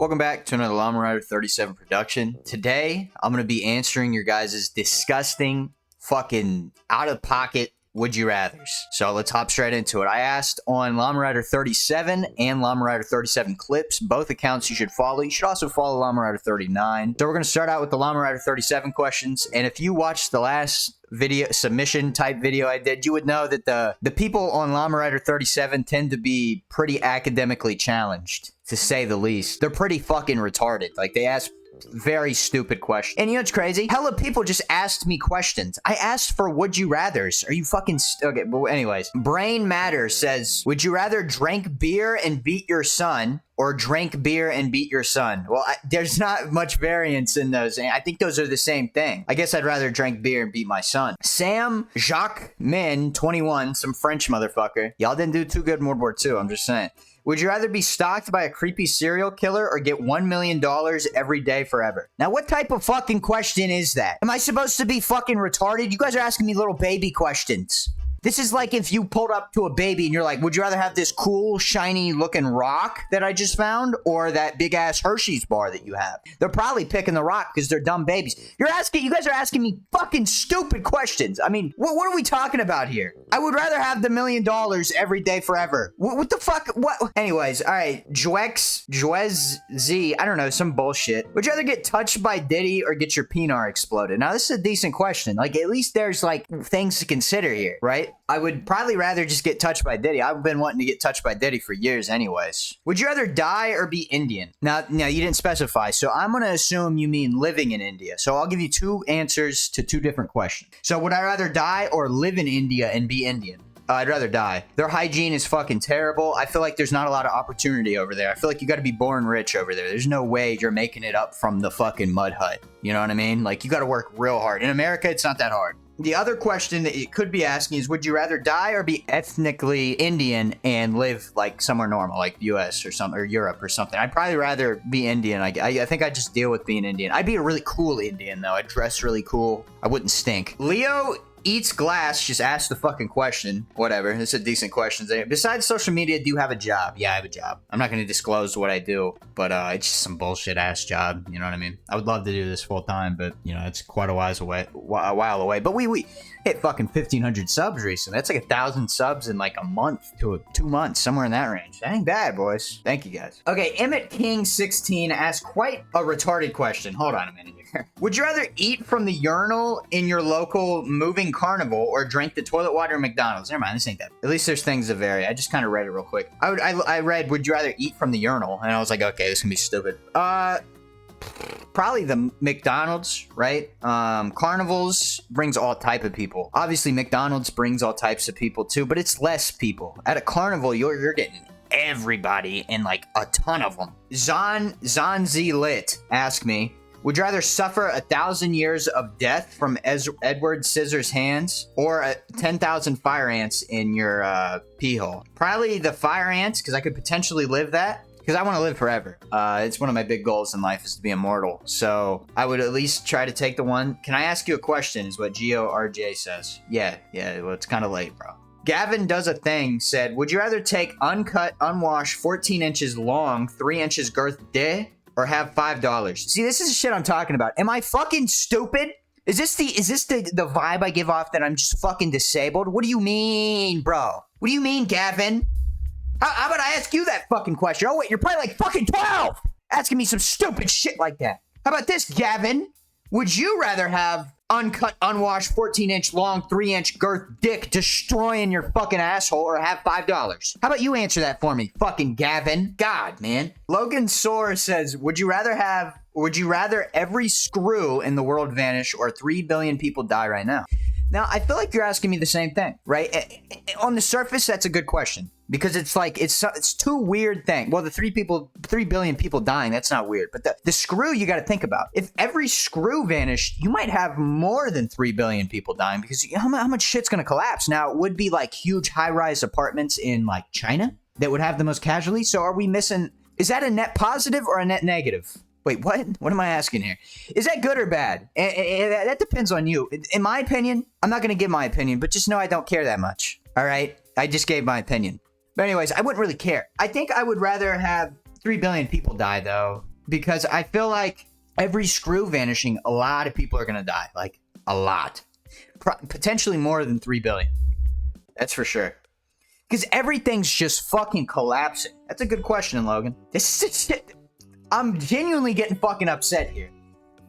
Welcome back to another Llama Rider 37 production. Today, I'm going to be answering your guys' disgusting, fucking out-of-pocket would you rathers. So let's hop straight into it. I asked on Llama Rider 37 and Llama Rider 37 clips, both accounts you should follow. You should also follow Llama Rider 39. So we're going to start out with the Llama Rider 37 questions. And if you watched the last video submission type video I did, you would know that the people on Llama Rider 37 tend to be pretty academically challenged, to say the least. They're pretty fucking retarded. Like, they ask very stupid questions. And you know what's crazy? Hella people just asked me questions. I asked for would you rathers. Are you fucking okay, but anyways. Brain Matter says, would you rather drink beer and beat your son or drink beer and beat your son? Well, there's not much variance in those. I think those are the same thing. I guess I'd rather drink beer and beat my son. Sam Jacques Min, 21, some French motherfucker. Y'all didn't do too good in World War II, I'm just saying. Would you rather be stalked by a creepy serial killer or get $1 million every day forever? Now, what type of fucking question is that? Am I supposed to be fucking retarded? You guys are asking me little baby questions. This is like if you pulled up to a baby and you're like, would you rather have this cool, shiny looking rock that I just found or that big ass Hershey's bar that you have? They're probably picking the rock because they're dumb babies. You guys are asking me fucking stupid questions. I mean, what are we talking about here? I would rather have the $1 million every day forever. What the fuck? What? Anyways, all right. Juez Z, I don't know, some bullshit. Would you rather get touched by Diddy or get your penis exploded? Now, this is a decent question. Like, at least there's like things to consider here, right? I would probably rather just get touched by Diddy. I've been wanting to get touched by Diddy for years anyways. Would you rather die or be Indian? Now you didn't specify, so I'm going to assume you mean living in India. So I'll give you two answers to two different questions. So would I rather die or live in India and be Indian? I'd rather die. Their hygiene is fucking terrible. I feel like there's not a lot of opportunity over there. I feel like you got to be born rich over there. There's no way you're making it up from the fucking mud hut. You know what I mean? Like, you got to work real hard. In America, it's not that hard. The other question that it could be asking is, would you rather die or be ethnically Indian and live like somewhere normal, like US or something, or Europe or something? I'd probably rather be Indian. I think I'd just deal with being Indian. I'd be a really cool Indian, though. I'd dress really cool. I wouldn't stink. Leo Eats Glass just asked the fucking question. Whatever. It's a decent question. Besides social media, do you have a job? Yeah, I have a job. I'm not going to disclose what I do, but it's just some bullshit ass job. You know what I mean? I would love to do this full time, but you know, it's quite a while away. But we hit fucking 1,500 subs recently. That's like 1,000 subs in like a month to 2 months, somewhere in that range. That ain't bad, boys. Thank you guys. Okay, Emmett King 16 asked quite a retarded question. Hold on a minute here. Would you rather eat from the urinal in your local moving carnival or drink the toilet water at McDonald's? Never mind, this ain't that. At least there's things that vary. I just kind of read it real quick. I read, would you rather eat from the urinal? And I was like, okay, this can be stupid. Probably the McDonald's, right? Carnivals brings all type of people. Obviously, McDonald's brings all types of people too, but it's less people. At a carnival, you're getting everybody and like a ton of them. Zanzi Lit asked me, would you rather suffer 1,000 years of death from Edward Scissor's hands or 10,000 fire ants in your pee hole? Probably the fire ants, because I could potentially live that. Because I want to live forever. It's one of my big goals in life is to be immortal. So I would at least try to take the one. Can I ask you a question is what GORJ says. Yeah, well, it's kind of late, bro. Gavin Does a Thing said, would you rather take uncut, unwashed, 14 inches long, 3 inches girth dick or have $5? See, this is the shit I'm talking about. Am I fucking stupid? Is this the vibe I give off that I'm just fucking disabled? What do you mean, bro? What do you mean, Gavin? How about I ask you that fucking question? Oh, wait, you're probably like fucking 12! Asking me some stupid shit like that. How about this, Gavin? Would you rather have uncut, unwashed, 14-inch long, 3-inch girth dick destroying your fucking asshole or have $5? How about you answer that for me, fucking Gavin? God, man. Logan Soar says, would you rather every screw in the world vanish or 3 billion people die right now? Now, I feel like you're asking me the same thing, right? On the surface, that's a good question. Because it's like, it's two weird things. Well, the 3 billion people dying, that's not weird. But the screw you got to think about. If every screw vanished, you might have more than 3 billion people dying because how much shit's going to collapse? Now, it would be like huge high-rise apartments in like China that would have the most casualties. So are we missing, is that a net positive or a net negative? Wait, what? What am I asking here? Is that good or bad? That depends on you. In my opinion, I'm not going to give my opinion, but just know I don't care that much. All right? I just gave my opinion. But anyways, I wouldn't really care. I think I would rather have 3 billion people die, though, because I feel like every screw vanishing, a lot of people are going to die. Like, a lot. Potentially more than 3 billion. That's for sure. Because everything's just fucking collapsing. That's a good question, Logan. This is shit. I'm genuinely getting fucking upset here.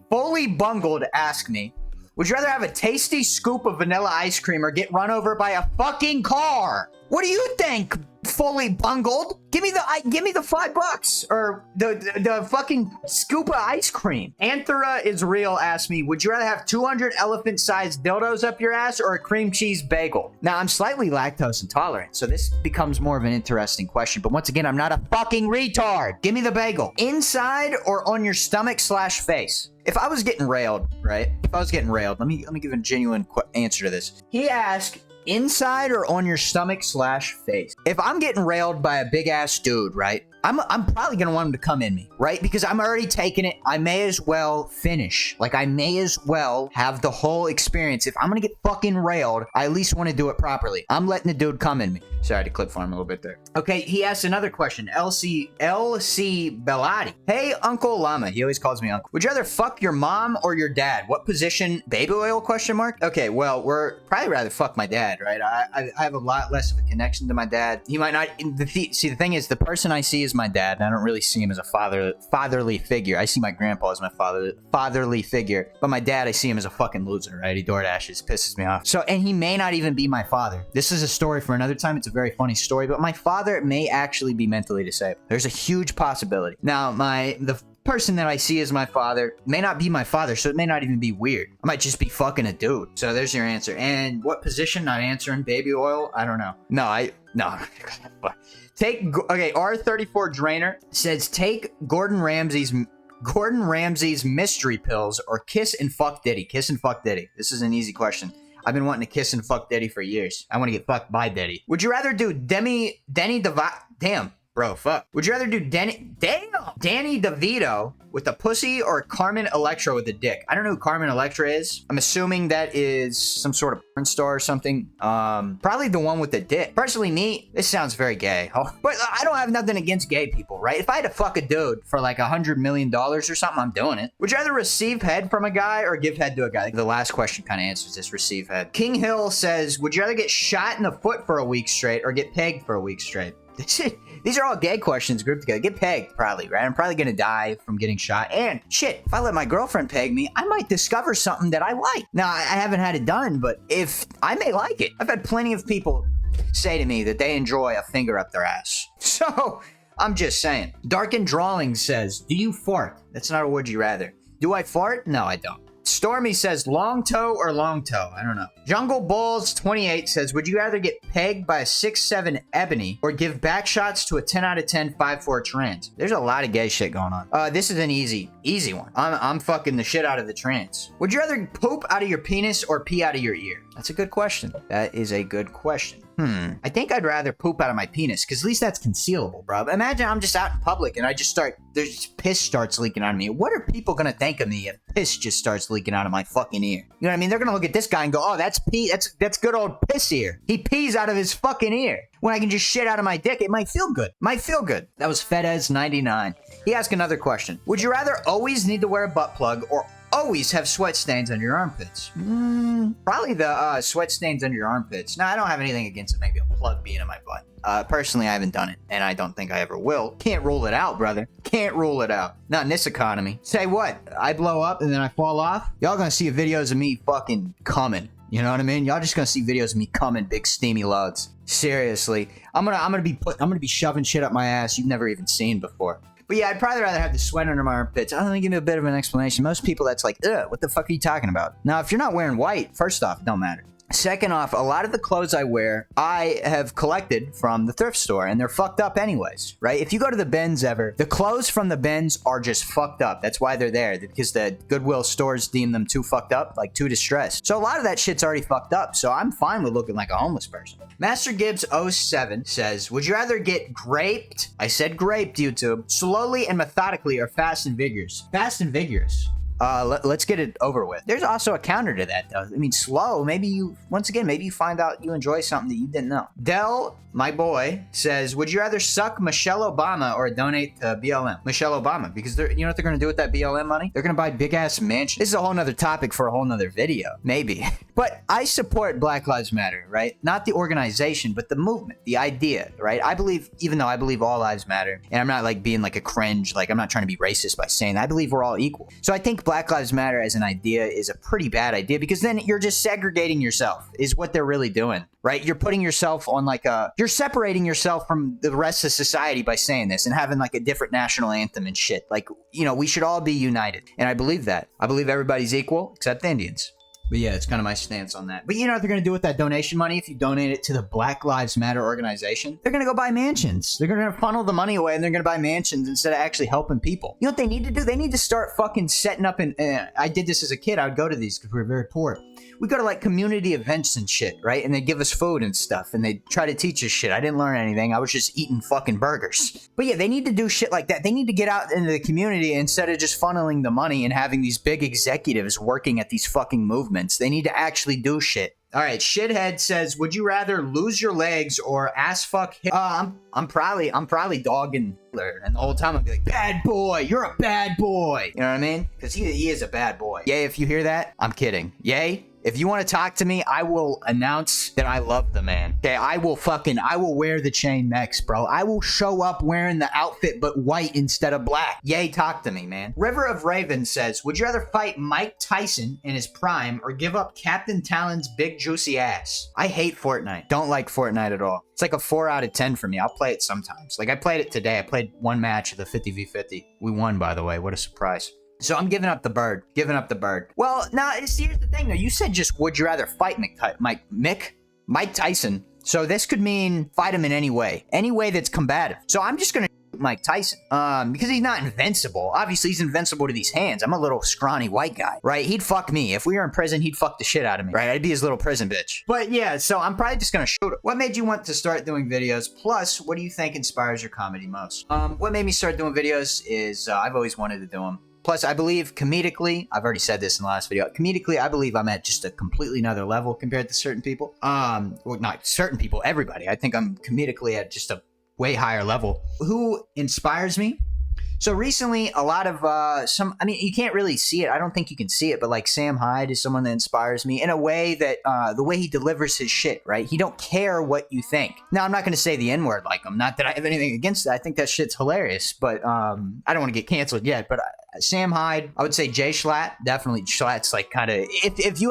Fully Bungled asked me, would you rather have a tasty scoop of vanilla ice cream or get run over by a fucking car? What do you think, Fully Bungled? Give me the $5 or the fucking scoop of ice cream. Anthera is real asked me, would you rather have 200 elephant-sized dildos up your ass or a cream cheese bagel? Now, I'm slightly lactose intolerant, so this becomes more of an interesting question. But once again, I'm not a fucking retard. Give me the bagel. Inside or on your stomach/face? If I was getting railed, right? If I was getting railed, let me give a genuine answer to this. He asked, inside or on your stomach/face? If I'm getting railed by a big ass dude, right? I'm probably gonna want him to come in me, right? Because I'm already taking it. I may as well finish. Like, I may as well have the whole experience. If I'm gonna get fucking railed, I at least want to do it properly. I'm letting the dude come in me. Sorry to clip farm a little bit there. Okay, he asked another question. LC Bellotti. Hey, Uncle Llama. He always calls me Uncle. Would you rather fuck your mom or your dad? What position? Baby oil? Question mark. Okay, well, we're probably rather fuck my dad, right? I have a lot less of a connection to my dad. He might not. See, the thing is, the person I see is my dad, and I don't really see him as a fatherly figure. I see my grandpa as my fatherly figure, but my dad, I see him as a fucking loser, right? He door dashes, pisses me off. So, and he may not even be my father. This is a story for another time. It's a very funny story, but my father may actually be mentally disabled. There's a huge possibility. Now, the person that I see as my father may not be my father, so it may not even be weird. I might just be fucking a dude. So there's your answer. And what position? Not answering. Baby oil? I don't know. No. Okay, R34 Drainer says take Gordon Ramsay's mystery pills or kiss and fuck Diddy. Kiss and fuck Diddy. This is an easy question. I've been wanting to kiss and fuck Diddy for years. I want to get fucked by Diddy. Would you rather do Danny DeVito with a pussy or Carmen Electra with a dick? I don't know who Carmen Electra is. I'm assuming that is some sort of porn star or something. Probably the one with the dick. Personally, this sounds very gay. But I don't have nothing against gay people, right? If I had to fuck a dude for like $100 million or something, I'm doing it. Would you rather receive head from a guy or give head to a guy? The last question kind of answers this, receive head. King Hill says, would you rather get shot in the foot for a week straight or get pegged for a week straight? These are all gay questions grouped together. Get pegged, probably, right? I'm probably gonna die from getting shot. And shit, if I let my girlfriend peg me, I might discover something that I like. Now, I haven't had it done, but if I may like it. I've had plenty of people say to me that they enjoy a finger up their ass. So, I'm just saying. Darkened Drawing says, do you fart? That's not a would you rather. Do I fart? No, I don't. Stormy says, long toe or long toe? I don't know. Jungle Balls 28 says, would you rather get pegged by a 6'7" ebony or give back shots to a 10 out of 10 5'4" trans? There's a lot of gay shit going on. This is an easy one. I'm fucking the shit out of the trans. Would you rather poop out of your penis or pee out of your ear? That's a good question. That is a good question. I think I'd rather poop out of my penis, because at least that's concealable, bro. Imagine I'm just out in public and there's piss starts leaking out of me. What are people gonna think of me if piss just starts leaking out of my fucking ear? You know what I mean? They're gonna look at this guy and go, oh, that's pee. That's good old piss ear. He pees out of his fucking ear. When I can just shit out of my dick, it might feel good. That was Fedez99. He asked another question. Would you rather always need to wear a butt plug or always have sweat stains on your armpits? Probably the sweat stains on your armpits. No, I don't have anything against it. Maybe a plug being in my butt. Personally, I haven't done it, and I don't think I ever will. Can't rule it out, brother. Can't rule it out. Not in this economy. Say what? I blow up and then I fall off? Y'all gonna see videos of me fucking coming. You know what I mean? Y'all just gonna see videos of me coming big steamy loads. Seriously. I'm gonna be shoving shit up my ass you've never even seen before. But yeah, I'd probably rather have the sweat under my armpits. I'm gonna give you a bit of an explanation. Most people, that's like, ugh, what the fuck are you talking about? Now, if you're not wearing white, first off, it don't matter. Second off, a lot of the clothes I wear, I have collected from the thrift store, and they're fucked up anyways, right? If you go to the bins ever, the clothes from the bins are just fucked up. That's why they're there, because the Goodwill stores deem them too fucked up, like too distressed. So a lot of that shit's already fucked up, so I'm fine with looking like a homeless person. Master Gibbs 07 says, would you rather get graped? I said graped, YouTube. Slowly and methodically or fast and vigorous? Fast and vigorous. Let's get it over with. There's also a counter to that, though. I mean, slow. Maybe you find out you enjoy something that you didn't know. Dell, my boy, says, would you rather suck Michelle Obama or donate to BLM? Michelle Obama, because you know what they're going to do with that BLM money? They're going to buy big-ass mansions. This is a whole nother topic for a whole nother video, maybe. But I support Black Lives Matter, right? Not the organization, but the movement, the idea, right? I believe, even though I believe all lives matter, and I'm not like being like a cringe, like I'm not trying to be racist by saying that. I believe we're all equal. So I think Black Lives Matter as an idea is a pretty bad idea, because then you're just segregating yourself, is what they're really doing, right? You're putting yourself on like you're separating yourself from the rest of society by saying this and having like a different national anthem and shit. Like, you know, we should all be united. And I believe that. I believe everybody's equal except Indians. But yeah, it's kind of my stance on that. But you know what they're going to do with that donation money if you donate it to the Black Lives Matter organization? They're going to go buy mansions. They're going to funnel the money away and they're going to buy mansions instead of actually helping people. You know what they need to do? They need to start fucking setting up I did this as a kid. I would go to these because we were very poor. We go to like community events and shit, right? And they give us food and stuff and they try to teach us shit. I didn't learn anything. I was just eating fucking burgers. But yeah, they need to do shit like that. They need to get out into the community instead of just funneling the money and having these big executives working at these fucking movements. They need to actually do shit. All right, Shithead says, would you rather lose your legs or ass fuck Hitler? I'm probably dogging Hitler, and the whole time I'd be like, bad boy, you're a bad boy. You know what I mean? Because he is a bad boy. Yay, if you hear that, I'm kidding. Yay, if you want to talk to me, I will announce that I love the man. Okay, I will wear the chain next, bro. I will show up wearing the outfit, but white instead of black. Yay, talk to me, man. River of Raven says, would you rather fight Mike Tyson in his prime or give up Captain Talon's big juicy ass? I hate Fortnite. Don't like Fortnite at all. It's like a 4 out of 10 for me. I'll play it sometimes. Like I played it today. I played one match of the 50v50. We won, by the way. What a surprise. So I'm giving up the bird. Giving up the bird. Well, now, here's the thing, though. You said just, would you rather fight Mike Tyson? So this could mean fight him in any way that's combative. So I'm just going to Mike Tyson, because he's not invincible. Obviously, he's invincible to these hands. I'm a little scrawny white guy, right? He'd fuck me. If we were in prison, he'd fuck the shit out of me, right? I'd be his little prison bitch. But yeah, so I'm probably just gonna shoot him. What made you want to start doing videos? Plus, what do you think inspires your comedy most? What made me start doing videos is I've always wanted to do them. Plus, I believe comedically, I've already said this in the last video, comedically, I believe I'm at just a completely another level compared to certain people. Well, not certain people, everybody. I think I'm comedically at just a way higher level. Who inspires me? So recently, a lot of I mean, you can't really see it. I don't think you can see it, but like Sam Hyde is someone that inspires me in a way that the way he delivers his shit, right? He don't care what you think. Now, I'm not going to say the N-word like him. Not that I have anything against it. I think that shit's hilarious, but I don't want to get canceled yet. But Sam Hyde, I would say Jay Schlatt, definitely. Schlatt's like kind of, if you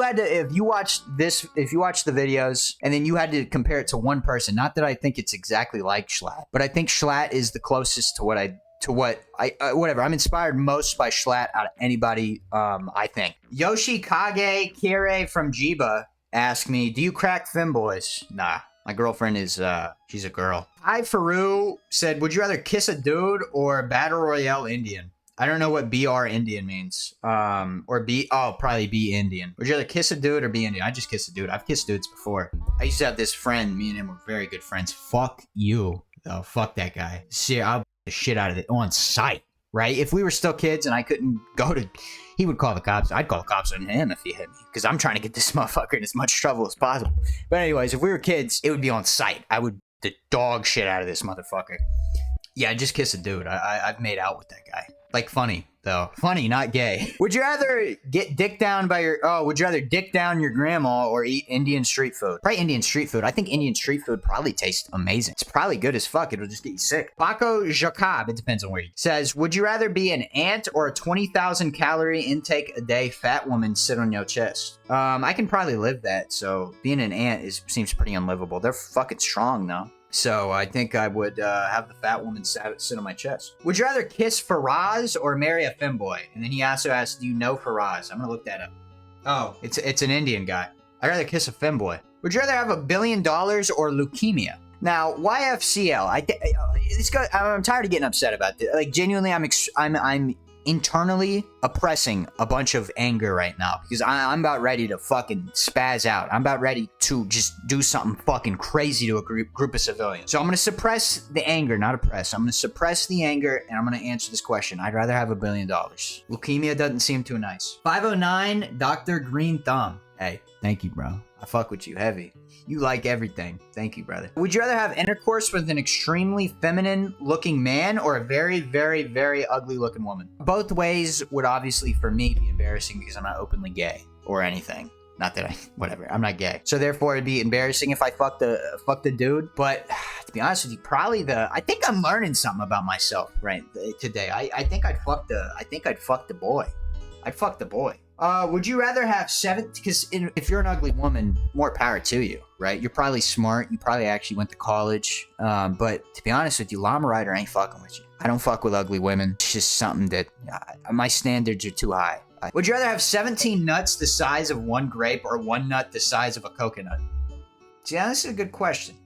watched the videos and then you had to compare it to one person, not that I think it's exactly like Schlatt, but I think Schlatt is the closest to whatever. I'm inspired most by Schlatt out of anybody, I think. Yoshikage Kire from Jiba asked me, do you crack femboys? Nah. My girlfriend is, she's a girl. Hi, Faru said, would you rather kiss a dude or Battle Royale Indian? I don't know what BR Indian means. Probably be Indian. Would you rather kiss a dude or be Indian? I just kiss a dude. I've kissed dudes before. I used to have this friend. Me and him were very good friends. Fuck you. Oh, fuck that guy. See, I'll the shit out of it on sight, right? If we were still kids and I couldn't go to, he would call the cops. I'd call the cops on him if he hit me because I'm trying to get this motherfucker in as much trouble as possible. But anyways, if we were kids, it would be on sight. I would the dog shit out of this motherfucker. Yeah, just kiss a dude. I've made out with that guy. Like funny though. Funny, not gay. Would you rather get dick down by your would you rather dick down your grandma or eat Indian street food? Probably Indian street food. I think Indian street food probably tastes amazing. It's probably good as fuck. It'll just get you sick. Paco Jacob, it depends on where you says, would you rather be an ant or a 20,000 calorie intake a day fat woman sit on your chest? I can probably live that. So being an ant seems pretty unlivable. They're fucking strong though. So I think I would have the fat woman sit on my chest. Would you rather kiss Faraz or marry a femboy? And then he also asked, do you know Faraz? I'm going to look that up. Oh, it's an Indian guy. I'd rather kiss a femboy. Would you rather have $1 billion or leukemia? Now, YFCL, I'm tired of getting upset about this. Like, genuinely, I'm internally oppressing a bunch of anger right now because I'm about ready to fucking spaz out. I'm about ready to just do something fucking crazy to a group of civilians. So I'm going to suppress the anger, not oppress. I'm going to suppress the anger, and I'm going to answer this question. I'd rather have $1 billion. Leukemia doesn't seem too nice. 509, Dr. Green Thumb. Hey, thank you, bro. I fuck with you heavy. You like everything. Thank you, brother. Would you rather have intercourse with an extremely feminine looking man or a very, very, very ugly looking woman? Both ways would obviously for me be embarrassing because I'm not openly gay or anything. Not that whatever, I'm not gay. So therefore it'd be embarrassing if I fucked the dude. But to be honest with you, probably I think I'm learning something about myself right today. I think I'd fuck the boy. I'd fuck the boy. Would you rather have because if you're an ugly woman, more power to you, right? You're probably smart. You probably actually went to college. But to be honest with you, llama rider ain't fucking with you. I don't fuck with ugly women. It's just something that my standards are too high. Would you rather have 17 nuts the size of one grape or one nut the size of a coconut? See, now this is a good question.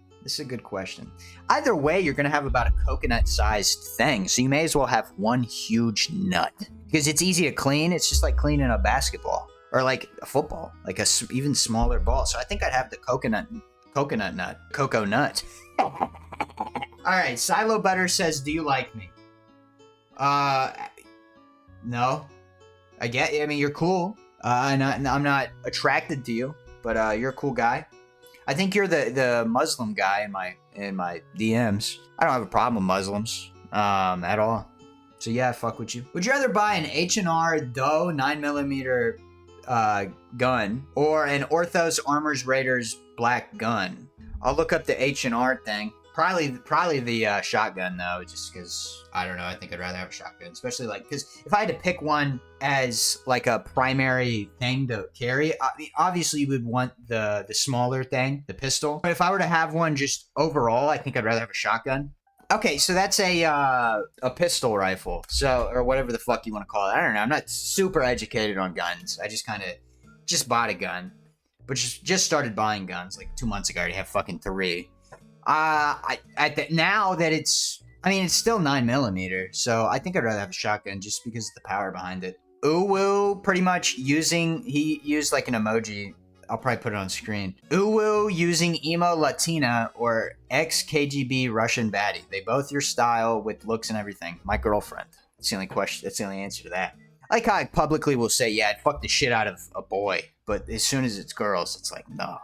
Either way, you're going to have about a coconut-sized thing, so you may as well have one huge nut. Because it's easy to clean. It's just like cleaning a basketball. Or like a football. Like a even smaller ball. So I think I'd have the coconut nut. Cocoa nut. Alright, Silo Butter says, do you like me? No. I mean, you're cool. I'm not attracted to you. But you're a cool guy. I think you're the Muslim guy in my DMs. I don't have a problem with Muslims at all. So yeah, I fuck with you. Would you rather buy an H&R Doe 9mm gun or an Orthos Armors Raiders black gun? I'll look up the H&R thing. Probably the shotgun though, just because I don't know. I think I'd rather have a shotgun, especially because if I had to pick one as like a primary thing to carry, obviously you would want the smaller thing, the pistol. But if I were to have one just overall, I think I'd rather have a shotgun. Okay, so that's a pistol rifle, or whatever the fuck you want to call it. I don't know. I'm not super educated on guns. I just bought a gun, but just started buying guns like 2 months ago. I already have fucking 3. Now that it's still 9mm, so I think I'd rather have a shotgun just because of the power behind it. Uwu pretty much he used like an emoji. I'll probably put it on screen. Uwu using emo Latina or ex-KGB Russian baddie. They both your style with looks and everything. My girlfriend. That's the only question. That's the only answer to that. I like how I publicly will say, yeah, I'd fuck the shit out of a boy. But as soon as it's girls, it's like, no.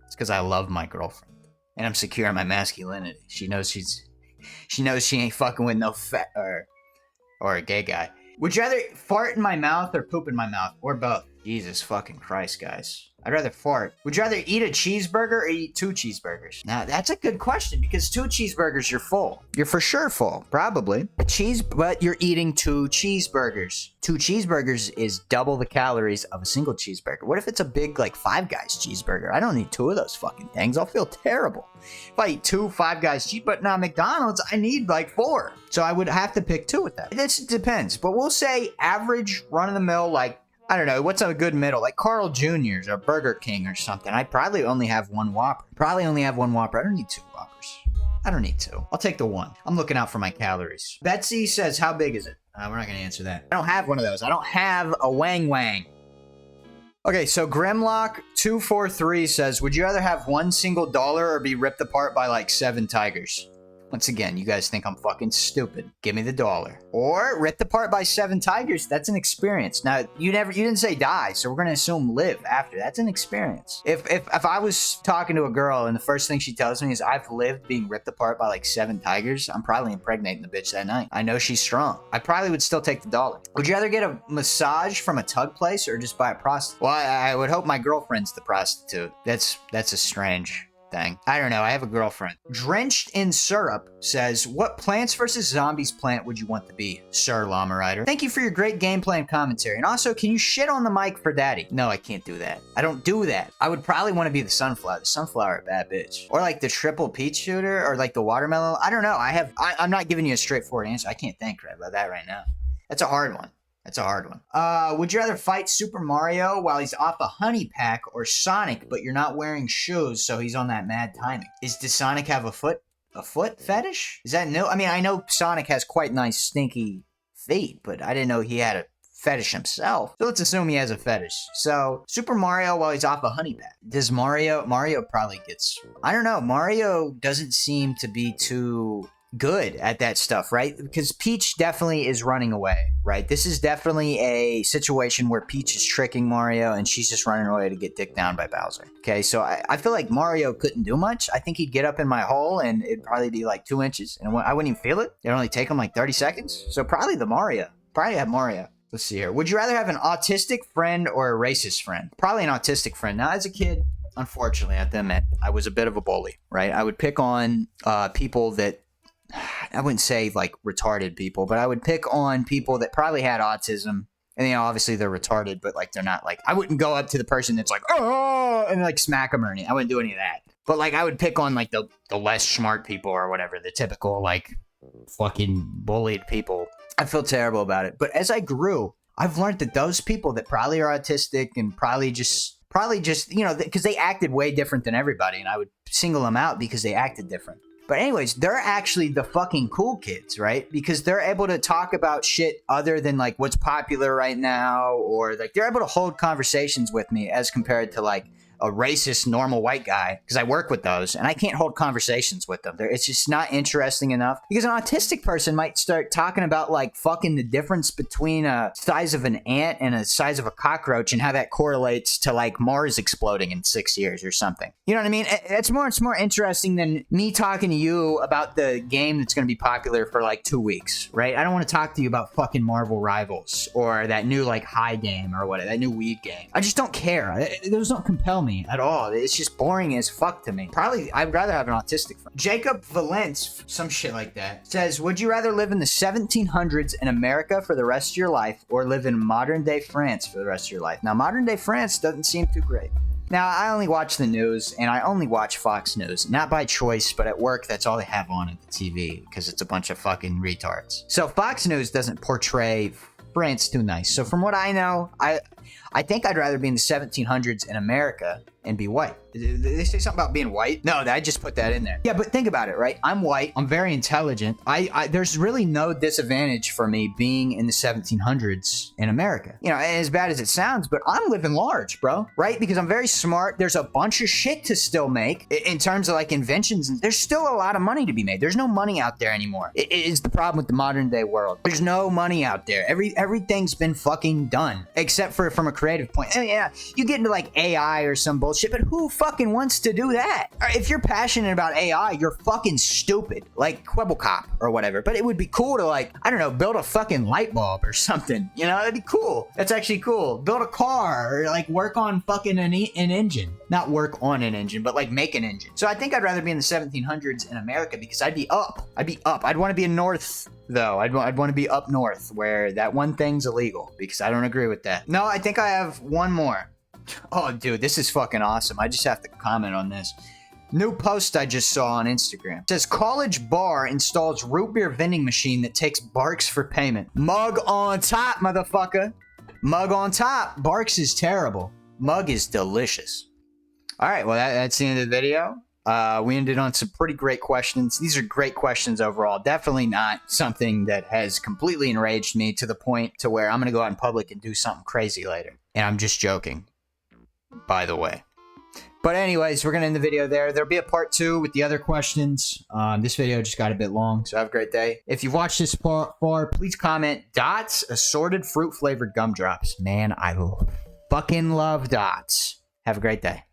It's because I love my girlfriend. And I'm secure in my masculinity. She knows she ain't fucking with no fat or a gay guy. Would you rather fart in my mouth or poop in my mouth? Or both? Jesus fucking Christ, guys. I'd rather fart. Would you rather eat a cheeseburger or eat 2 cheeseburgers? Now, that's a good question because 2 cheeseburgers, you're full. You're for sure full, probably. But you're eating 2 cheeseburgers. 2 cheeseburgers is double the calories of a single cheeseburger. What if it's a big, like, Five Guys cheeseburger? I don't need 2 of those fucking things. I'll feel terrible. If I eat 2 Five Guys but now McDonald's, I need, like, 4. So I would have to pick 2 with that. This depends. But we'll say average, run-of-the-mill, like, I don't know, what's a good middle? Like Carl Jr.'s or Burger King or something. I'd probably only have 1 Whopper. I don't need 2 Whoppers. I don't need 2. I'll take the 1. I'm looking out for my calories. Betsy says, how big is it? We're not going to answer that. I don't have one of those. I don't have a Wang Wang. Okay, so Grimlock243 says, would you rather have $1 single or be ripped apart by like 7 tigers? Once again, you guys think I'm fucking stupid. Give me the $1. Or ripped apart by 7 tigers. That's an experience. Now, you didn't say die, so we're gonna assume live after. That's an experience. If I was talking to a girl and the first thing she tells me is I've lived being ripped apart by like 7 tigers, I'm probably impregnating the bitch that night. I know she's strong. I probably would still take the $1. Would you rather get a massage from a tug place or just buy a prostitute? Well, I would hope my girlfriend's the prostitute. That's a strange thing. I don't know. I have a girlfriend. Drenched in Syrup says, what Plants vs. Zombies plant would you want to be, Sir Llama Rider? Thank you for your great gameplay and commentary. And also, can you shit on the mic for daddy? No, I can't do that. I don't do that. I would probably want to be the sunflower. The sunflower, a bad bitch. Or like the triple peach shooter or like the watermelon. I don't know. I'm not giving you a straightforward answer. I can't think about that right now. That's a hard one. Would you rather fight Super Mario while he's off a honey pack or Sonic, but you're not wearing shoes, so he's on that mad timing? Does Sonic have a foot fetish? Is that new? I mean, I know Sonic has quite nice stinky feet, but I didn't know he had a fetish himself. So let's assume he has a fetish. So Super Mario, while he's off a honey bat, does Mario probably gets, I don't know, Mario doesn't seem to be too good at that stuff, right? Because Peach definitely is running away, right? This is definitely a situation where Peach is tricking Mario and she's just running away to get dicked down by Bowser. Okay, so I feel like Mario couldn't do much. I think he'd get up in my hole and it'd probably be like 2 inches and I wouldn't even feel it. It'd only take him like 30 seconds. So probably the Mario. Probably have Mario. Let's see here. Would you rather have an autistic friend or a racist friend? Probably an autistic friend. Now, as a kid, unfortunately, I have to admit, I was a bit of a bully, right? I would pick on people that, I wouldn't say like retarded people, but I would pick on people that probably had autism. And, you know, obviously they're retarded, but like they're not like, I wouldn't go up to the person that's like, oh, and like smack them or anything. I wouldn't do any of that. But like I would pick on like the less smart people or whatever, the typical like fucking bullied people. I feel terrible about it. But as I grew, I've learned that those people that probably are autistic and probably just, you know, because they acted way different than everybody. And I would single them out because they acted different. But anyways, they're actually the fucking cool kids, right? Because they're able to talk about shit other than like what's popular right now, or like they're able to hold conversations with me as compared to like a racist normal white guy, because I work with those and I can't hold conversations with them. It's just not interesting enough, because an autistic person might start talking about like fucking the difference between a size of an ant and a size of a cockroach and how that correlates to like Mars exploding in 6 years or something. You know what I mean? It's more interesting than me talking to you about the game that's going to be popular for like 2 weeks, right? I don't want to talk to you about fucking Marvel Rivals or that new like high game or whatever, that new weed game. I just don't care. Those don't compel me at all. It's just boring as fuck to me. Probably I'd rather have an autistic friend. Jacob Valence, some shit like that, says, would you rather live in the 1700s in America for the rest of your life or live in modern day France for the rest of your life? Now, modern day France doesn't seem too great. Now, I only watch the news, and I only watch Fox News. Not by choice, but at work, that's all they have on at the TV, because it's a bunch of fucking retards. So Fox News doesn't portray France too nice. So from what I know, I think I'd rather be in the 1700s in America and be white. Did they say something about being white? No, I just put that in there. Yeah, but think about it, right? I'm white. I'm very intelligent. There's really no disadvantage for me being in the 1700s in America. You know, as bad as it sounds, but I'm living large, bro, right? Because I'm very smart. There's a bunch of shit to still make in terms of like inventions. And there's still a lot of money to be made. There's no money out there anymore. It is the problem with the modern day world. There's no money out there. Everything's been fucking done, except for from a creative point. I mean, yeah, you get into like AI or some bullshit, but who fucking wants to do that? If you're passionate about AI, you're fucking stupid, like Quibblecop or whatever. But it would be cool to like, I don't know, build a fucking light bulb or something. You know, that'd be cool. That's actually cool. Build a car or like work on fucking an engine. Not work on an engine, but like make an engine. So I think I'd rather be in the 1700s in America because I'd be up. I'd want to be in north though. I'd want to be up north where that one thing's illegal, because I don't agree with that. No, I think I have one more. Oh, dude, this is fucking awesome. I just have to comment on this. New post I just saw on Instagram. It says, college bar installs root beer vending machine that takes Barks for payment. Mug on top, motherfucker. Mug on top. Barks is terrible. Mug is delicious. All right, well, that's the end of the video. We ended on some pretty great questions. These are great questions overall. Definitely not something that has completely enraged me to the point to where I'm going to go out in public and do something crazy later. And I'm just joking, by the way. But anyways, we're going to end the video there. There'll be a part 2 with the other questions. This video just got a bit long, so have a great day. If you've watched this far, please comment Dots assorted fruit flavored gumdrops. Man, I fucking love Dots. Have a great day.